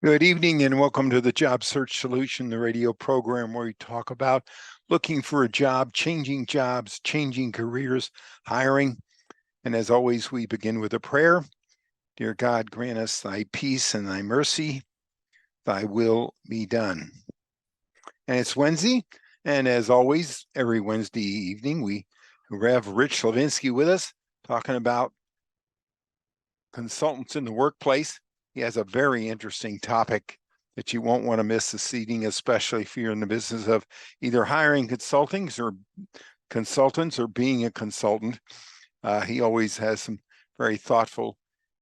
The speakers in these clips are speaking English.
Good evening and welcome to the Job Search Solution, the radio program where we talk about looking for a job, changing jobs, changing careers, hiring. And as always, we begin with a prayer. Dear God, grant us thy peace and thy mercy, thy will be done. And it's Wednesday. And as always, every Wednesday evening, we have Rich Levinsky with us talking about consultants in the workplace. He has a very interesting topic that you won't want to miss this evening, especially if you're in the business of either hiring consultants or being a consultant. He always has some very thoughtful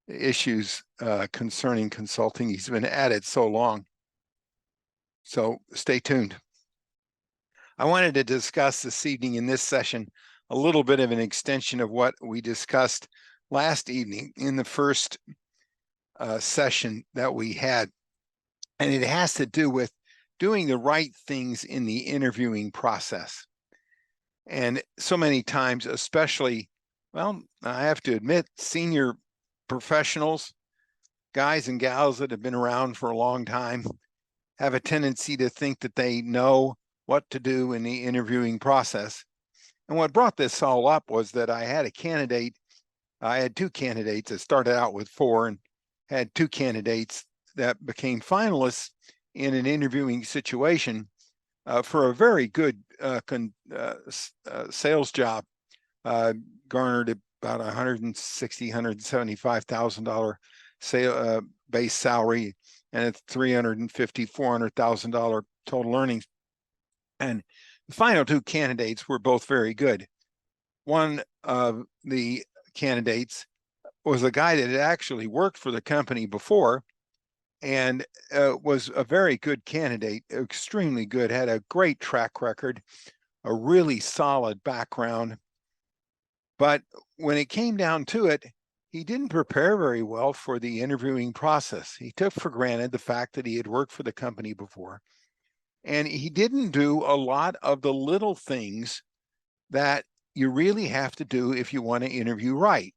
issues concerning consulting. He's been at it so long. So stay tuned. I wanted to discuss this evening in this session a little bit of an extension of what we discussed last evening in the first session that we had. And it has to do with doing the right things in the interviewing process. And so many times, especially, well, I have to admit, senior professionals, guys and gals that have been around for a long time, have a tendency to think that they know what to do in the interviewing process. And what brought this all up was that I had two candidates that started out with 4 and had 2 candidates that became finalists in an interviewing situation for a very good sales job, garnered about $160,000, $175,000 sale base salary and a $350,000, $400,000 total earnings. And the final 2 candidates were both very good. One of the candidates was a guy that had actually worked for the company before and was a very good candidate, extremely good, had a great track record, a really solid background. But when it came down to it, he didn't prepare very well for the interviewing process. He took for granted the fact that he had worked for the company before, and he didn't do a lot of the little things that you really have to do if you want to interview right.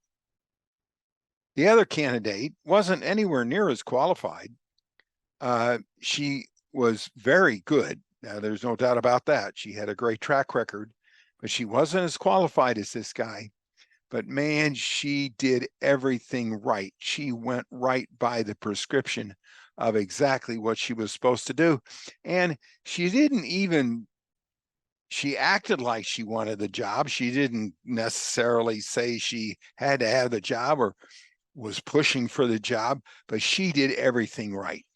The other candidate wasn't anywhere near as qualified. She was very good. Now, there's no doubt about that. She had a great track record, but she wasn't as qualified as this guy. But man, she did everything right. She went right by the prescription of exactly what she was supposed to do. And she acted like she wanted the job. She didn't necessarily say she had to have the job or was pushing for the job, but she did everything right.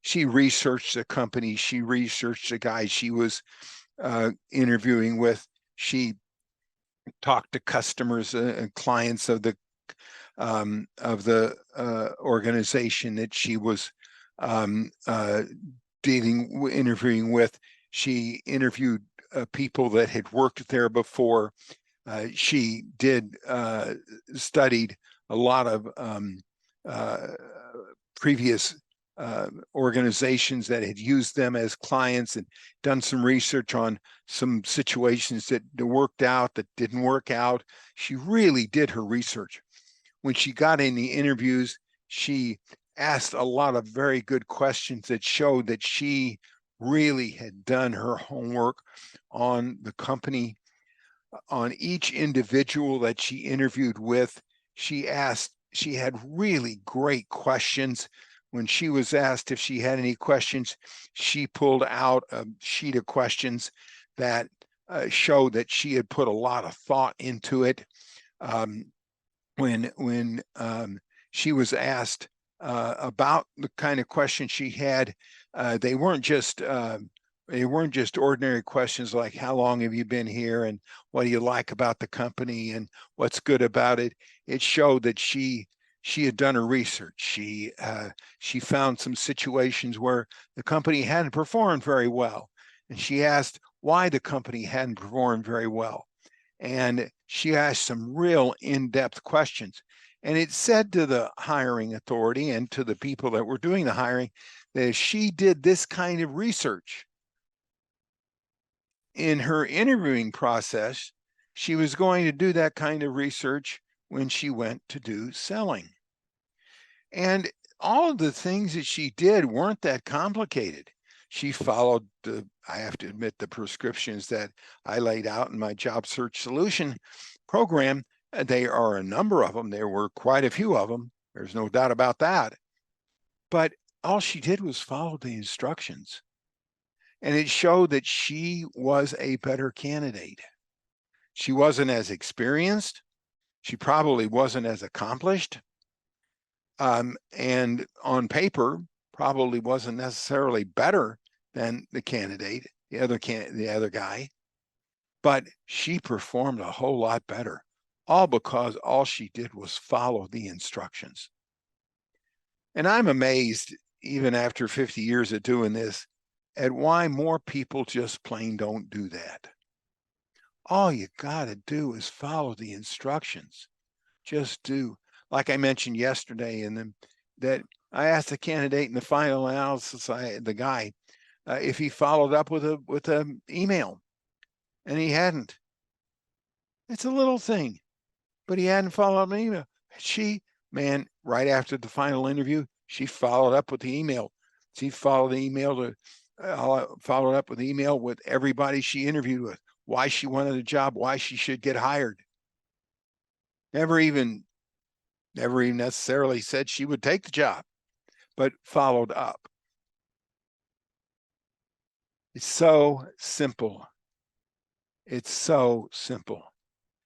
She researched the company. She researched the guy she was interviewing with. She talked to customers and clients of the organization that she was interviewing with. She interviewed people that had worked there before. She studied a lot of previous organizations that had used them as clients and done some research on some situations that worked out, that didn't work out. She really did her research. When she got in the interviews, she asked a lot of very good questions that showed that she really had done her homework on the company. On each individual that she interviewed with, she had really great questions. When she was asked if she had any questions, she pulled out a sheet of questions that showed that she had put a lot of thought into it. When she was asked about the kind of questions she had, they weren't just ordinary questions like how long have you been here and what do you like about the company and what's good about it. It showed that she had done her research. She found some situations where the company hadn't performed very well, and she asked why the company hadn't performed very well. And she asked some real in-depth questions. And it said to the hiring authority and to the people that were doing the hiring that if she did this kind of research in her interviewing process, she was going to do that kind of research when she went to do selling. And all of the things that she did weren't that complicated. She followed I have to admit, the prescriptions that I laid out in my job search solution program. They are a number of them. There were quite a few of them. There's no doubt about that. But all she did was follow the instructions. And it showed that she was a better candidate. She wasn't as experienced. She probably wasn't as accomplished. And on paper, probably wasn't necessarily better than the candidate, the other guy, but she performed a whole lot better, all because all she did was follow the instructions. And I'm amazed, even after 50 years of doing this, at why more people just plain don't do that. All you got to do is follow the instructions. Just do. Like I mentioned yesterday, that I asked the candidate in the final analysis, the guy, if he followed up with a email, and he hadn't. It's a little thing, but he hadn't followed up an email. Man, right after the final interview, she followed up with the email. She followed the email followed up with email with everybody she interviewed with, why she wanted a job, why she should get hired. Never even necessarily said she would take the job, but followed up. It's so simple. It's so simple.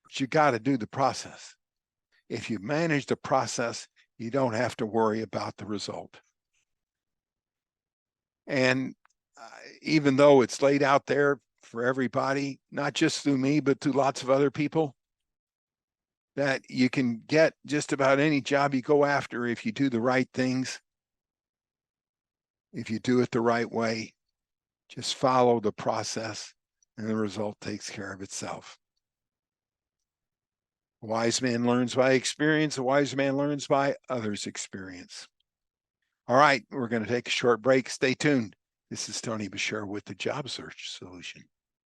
But you got to do the process. If you manage the process, you don't have to worry about the result. And even though it's laid out there for everybody, not just through me, but through lots of other people, that you can get just about any job you go after if you do the right things, if you do it the right way. Just follow the process and the result takes care of itself. A wise man learns by experience. A wise man learns by others' experience. All right, we're going to take a short break. Stay tuned. This is Tony Bashir with the Job Search Solution.